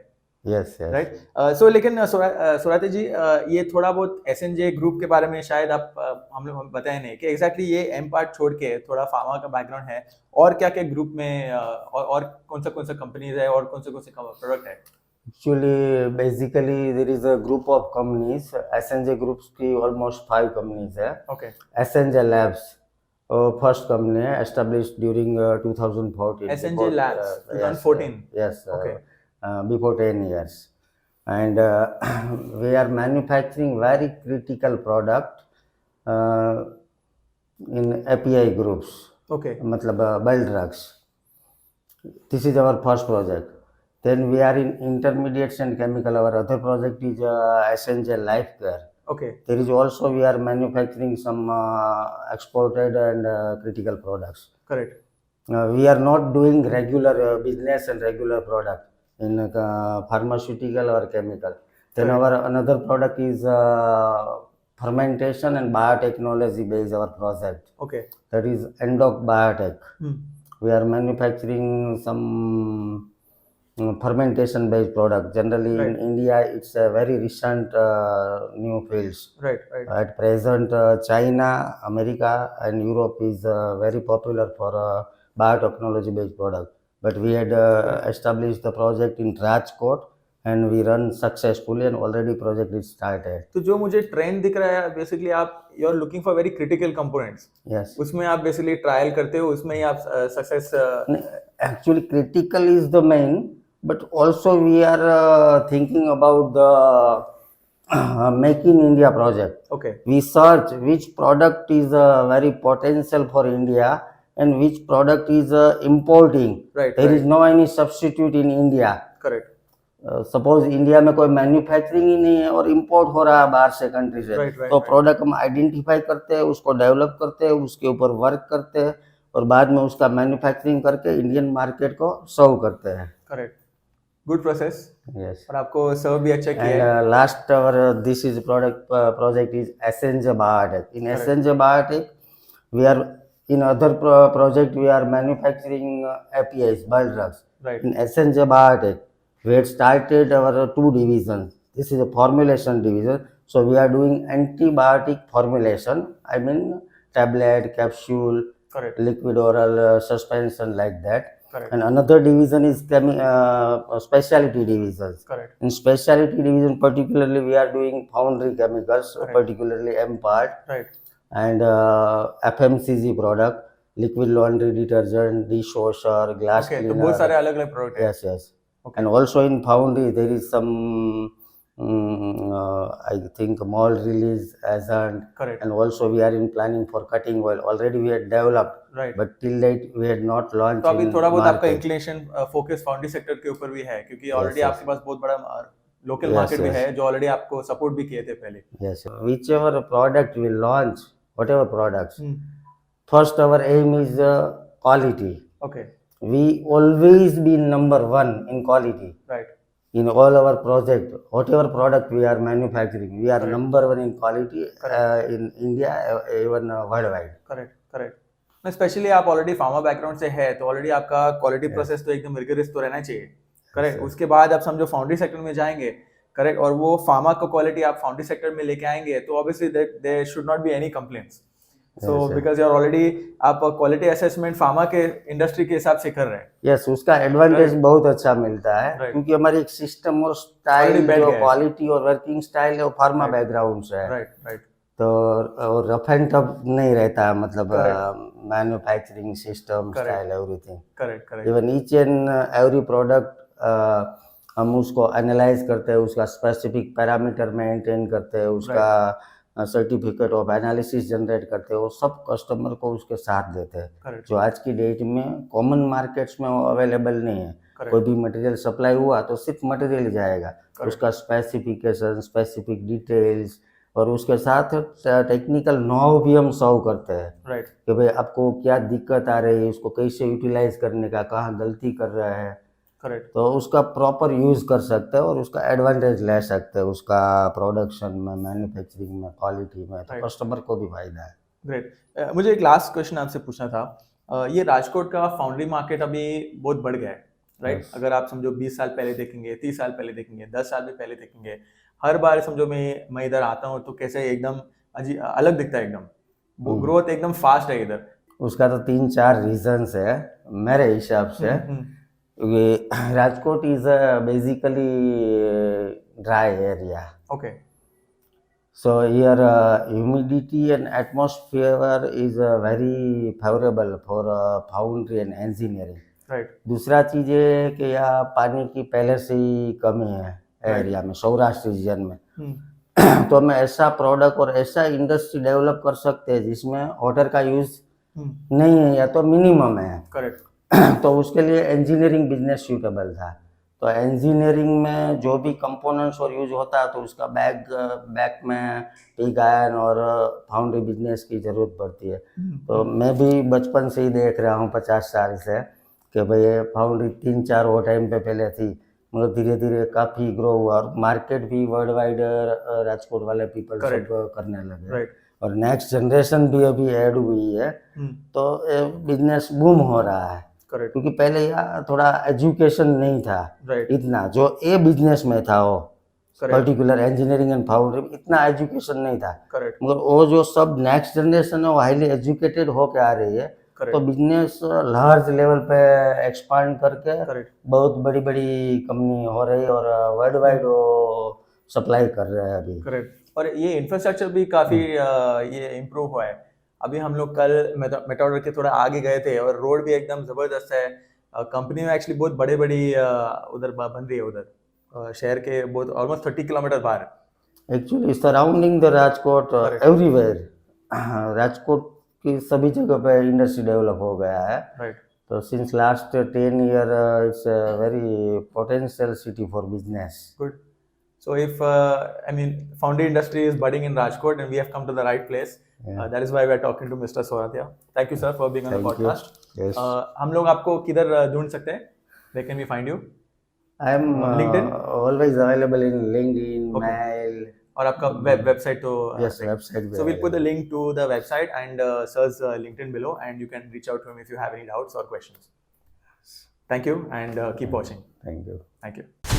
Speaker 3: Yes, yes.
Speaker 2: राइट सो लेकिन सुराते जी ये थोड़ा बहुत SNJ ग्रुप के बारे में शायद आप हम लोग बताए नहीं कि एग्जैक्टली ये MPART छोड़ के थोड़ा फार्मा का बैकग्राउंड है और क्या क्या ग्रुप में और कौन सा कंपनीज है और कौन से प्रोडक्ट है?
Speaker 3: Actually, basically, there is a group of companies. SNJ groups की almost 5 companies है.
Speaker 2: Okay
Speaker 3: SNJ Labs, first company है, established during 2014.
Speaker 2: SNJ
Speaker 3: Before,
Speaker 2: Labs,
Speaker 3: yes,
Speaker 2: 2014.
Speaker 3: Yes.
Speaker 2: Okay.
Speaker 3: Before 10 years, and we are manufacturing very critical product in API groups.
Speaker 2: Okay
Speaker 3: मतलब bulk drugs. This is our first project. Then we are in intermediates and chemical. Our other project is SNJ Life Care.
Speaker 2: Okay
Speaker 3: There is also we are manufacturing some exported and critical products.
Speaker 2: Correct
Speaker 3: We are not doing regular business and regular product in pharmaceutical or chemical. Then
Speaker 2: Correct.
Speaker 3: our another product is fermentation and biotechnology based our project.
Speaker 2: Okay
Speaker 3: That is Endoc Biotech. We are manufacturing some fermentation based product. Generally in
Speaker 2: Right.
Speaker 3: India it's a very recent new fields.
Speaker 2: Right right
Speaker 3: At present China, America and Europe is very popular for biotechnology based product. But we had established the project in Rajkot and we run successfully and already project is started.
Speaker 2: तो जो मुझे trend दिख रहा है basically आप you are looking for very critical components,
Speaker 3: Yes.
Speaker 2: उसमें आप basically trial करते हो, उसमें ही आप success
Speaker 3: Actually critical is the main, but also we are thinking about the Make in India project.
Speaker 2: Okay
Speaker 3: We search which product is very potential for India and which product is importing.
Speaker 2: Right,
Speaker 3: There is
Speaker 2: right.
Speaker 3: no any substitute in India.
Speaker 2: Correct
Speaker 3: suppose India में कोई manufacturing ही नहीं है और import हो रहा है बाहर से कंट्री से,
Speaker 2: Right, right,
Speaker 3: तो
Speaker 2: right.
Speaker 3: प्रोडक्ट हम आइडेंटिफाई करते हैं, उसको डेवलप करते हैं, उसके ऊपर वर्क करते हैं और बाद में उसका मैन्युफैक्चरिंग करके इंडियन मार्केट को सर्व करते हैं.
Speaker 2: Correct good process,
Speaker 3: Yes.
Speaker 2: और आपको सर्व भी अच्छा किया
Speaker 3: And
Speaker 2: है.
Speaker 3: last our this is project is Essentia Biotech. In
Speaker 2: Correct.
Speaker 3: Essentia Biotech, we are in other project we are manufacturing APIs, bulk drugs.
Speaker 2: Right.
Speaker 3: In Essentia Biotech, we had started our two divisions. This is a formulation division. So we are doing antibiotic formulation. I mean tablet, capsule,
Speaker 2: Correct.
Speaker 3: liquid oral suspension like that.
Speaker 2: Correct.
Speaker 3: And another division is specialty divisions.
Speaker 2: Correct.
Speaker 3: In specialty division, particularly we are doing foundry chemicals,
Speaker 2: Correct.
Speaker 3: particularly MPART
Speaker 2: Right.
Speaker 3: and FMCG product, liquid laundry detergent, dishwasher, glass
Speaker 2: Okay, तो
Speaker 3: cleaner.
Speaker 2: बहुत सारे अलग अलग product है.
Speaker 3: Yes, yes.
Speaker 2: Okay.
Speaker 3: And also in foundry there is some I think mold release agent.
Speaker 2: Correct.
Speaker 3: And also we are in planning for cutting oil. Already we had developed,
Speaker 2: Right.
Speaker 3: but till date we had not launched.
Speaker 2: तो अभी
Speaker 3: in
Speaker 2: थोड़ा बहुत आपका
Speaker 3: market.
Speaker 2: Inclination focus foundry sector के ऊपर भी है, क्योंकि
Speaker 3: Yes,
Speaker 2: ऑलरेडी
Speaker 3: yes.
Speaker 2: आपके पास बहुत बड़ा लोकल
Speaker 3: Yes,
Speaker 2: मार्केट भी
Speaker 3: yes.
Speaker 2: है जो ऑलरेडी आपको सपोर्ट भी किए थे पहले.
Speaker 3: Yes, whichever product we launch, whatever products,
Speaker 2: Hmm.
Speaker 3: first our aim is quality.
Speaker 2: Okay.
Speaker 3: We always be number one in quality.
Speaker 2: Right.
Speaker 3: In all our project, whatever product we are manufacturing, we are
Speaker 2: Correct.
Speaker 3: number one in quality in India, even worldwide.
Speaker 2: Correct correct. Specially आप already pharma background से है तो already आपका quality process तो एकदम rigorous तो रहना चाहिए. करेक्ट.
Speaker 3: Yes.
Speaker 2: उसके बाद आप समझो फाउंड्री सेक्टर में जाएंगे. करेक्ट. और वो फार्मा का क्वालिटी आप फाउंड्री सेक्टर में लेके आएंगे तो obviously there should not be any complaints. So
Speaker 3: Yes, sir.
Speaker 2: Because you are already आप क्वालिटी असेसमेंट फार्मा के इंडस्ट्री के हिसाब से कर रहे हैं.
Speaker 3: यस, उसका एडवांटेज
Speaker 2: Right.
Speaker 3: बहुत अच्छा मिलता है
Speaker 2: Right.
Speaker 3: क्योंकि हमारी एक सिस्टम और
Speaker 2: Already
Speaker 3: स्टाइल
Speaker 2: बैठ
Speaker 3: जो
Speaker 2: गया है.
Speaker 3: क्वालिटी और वर्किंग स्टाइल है वो फार्मा
Speaker 2: Right.
Speaker 3: बैकग्राउंड से है.
Speaker 2: Right right.
Speaker 3: तो रफ एंड टफ नहीं रहता है, मतलब
Speaker 2: Correct.
Speaker 3: Manufacturing system
Speaker 2: Correct.
Speaker 3: Style everything.
Speaker 2: Correct correct.
Speaker 3: Even each and every product हम उसको एनालाइज करते हैं, उसका स्पेसिफिक पैरामीटर मेंटेन करते हैं, उसका सर्टिफिकेट ऑफ एनालिसिस जनरेट करते हैं, वो सब कस्टमर को उसके साथ देते हैं,
Speaker 2: करेक्ट.
Speaker 3: जो आज की डेट में कॉमन मार्केट्स में वो अवेलेबल नहीं है. कोई भी मटेरियल सप्लाई हुआ तो सिर्फ मटेरियल जाएगा, उसका स्पेसिफिकेशन, स्पेसिफिक डिटेल्स और उसके साथ टेक्निकल नॉव भी हम सॉल्व करते हैं
Speaker 2: राइट.
Speaker 3: कि भाई आपको क्या दिक्कत आ रही है, उसको कैसे यूटिलाइज करने का, कहाँ गलती कर रहा है,
Speaker 2: करेक्ट.
Speaker 3: तो उसका प्रॉपर यूज़ कर सकते हैं और उसका एडवांटेज ले सकते हैं उसका प्रोडक्शन में, मैन्युफैक्चरिंग में, क्वालिटी में. तो
Speaker 2: Right.
Speaker 3: कस्टमर को भी फायदा है.
Speaker 2: ग्रेट. मुझे एक लास्ट क्वेश्चन आपसे पूछना था. ये राजकोट का फाउंड्री मार्केट अभी बहुत बढ़ गया है, राइट?
Speaker 3: Yes.
Speaker 2: अगर आप समझो 20 साल पहले देखेंगे, 30 साल पहले देखेंगे, 10 साल भी पहले देखेंगे, हर बार समझो मैं इधर आता हूँ तो कैसे एकदम अलग दिखता है एकदम. वो ग्रोथ एकदम फास्ट है इधर.
Speaker 3: उसका तो 3-4 रीजंस है मेरे हिसाब से. क्योंकि Rajkot is basically dry area.
Speaker 2: Okay.
Speaker 3: So here humidity and atmosphere is very favorable for foundry and engineering.
Speaker 2: Right.
Speaker 3: दूसरा चीज़ ये है कि यहाँ पानी की पहले से ही कमी है एरिया में, सौराष्ट्र रीजन में. तो हमें ऐसा प्रोडक्ट और ऐसा इंडस्ट्री डेवलप कर सकते हैं जिसमें वाटर का यूज नहीं है या तो मिनिमम है.
Speaker 2: करेक्ट.
Speaker 3: तो उसके लिए इंजीनियरिंग बिजनेस सूटेबल था. तो इंजीनियरिंग में जो भी कंपोनेंट्स और यूज होता है तो उसका बैक में पिग आयरन और फाउंड्री बिजनेस की ज़रूरत पड़ती है. तो मैं भी बचपन से ही देख रहा हूँ 50 साल से कि भाई फाउंड्री 3-4 वो टाइम पे पहले थी, मगर धीरे धीरे काफ़ी ग्रो हुआ और मार्केट भी वर्ल्ड वाइड राजकोट वाले पीपल सब करने लगे.
Speaker 2: राइट.
Speaker 3: और नेक्स्ट जनरेशन भी अभी ऐड हुई है तो बिजनेस बूम हो रहा है.
Speaker 2: करेक्ट.
Speaker 3: क्योंकि पहले यहाँ थोड़ा एजुकेशन नहीं था
Speaker 2: राइट.
Speaker 3: इतना, जो ए बिजनेस में था वो
Speaker 2: correct.
Speaker 3: Particular engineering and foundry में इतना एजुकेशन नहीं था.
Speaker 2: करेक्ट.
Speaker 3: मगर वो जो सब नेक्स्ट जनरेशन है वो हाईली एजुकेटेड होके आ रही है. तो बिजनेस लार्ज लेवल पे एक्सपांड करके
Speaker 2: करेक्ट.
Speaker 3: बहुत बड़ी बड़ी कंपनी हो रही है और वर्ल्ड वाइड वो सप्लाई कर रहे हैं अभी.
Speaker 2: करेक्ट. और ये इंफ्रास्ट्रक्चर भी काफी ये इम्प्रूव हुआ है. अभी हम लोग कल मेटाडोर के थोड़ा आगे गए थे और रोड भी एकदम जबरदस्त है. कंपनी में एक्चुअली बहुत बड़ी उधर बन रही है, उधर शहर के बहुत ऑलमोस्ट 30 किलोमीटर बाहर.
Speaker 3: Actually surrounding the Rajkot everywhere, Rajkot की सभी जगह पे इंडस्ट्री डेवलप हो गया है.
Speaker 2: राइट.
Speaker 3: तो since last 10 year it's a very potential city for business.
Speaker 2: Good. So if foundry industry is budding in Rajkot and we have come to the right place. That is why we are talking to Mr. Soratia. Thank you sir for being on the podcast.
Speaker 3: Yes.
Speaker 2: हम लोग आपको किधर ढूंढ सकते हैं? Where can we find you?
Speaker 3: I am
Speaker 2: LinkedIn?
Speaker 3: always available in LinkedIn,
Speaker 2: Okay.
Speaker 3: mail.
Speaker 2: और आपका website तो
Speaker 3: Yes, website.
Speaker 2: So we'll put the link to the website and sir's LinkedIn below, and you can reach out to him if you have any doubts or questions. Thank you, and keep watching.
Speaker 3: Thank you.
Speaker 2: Thank you.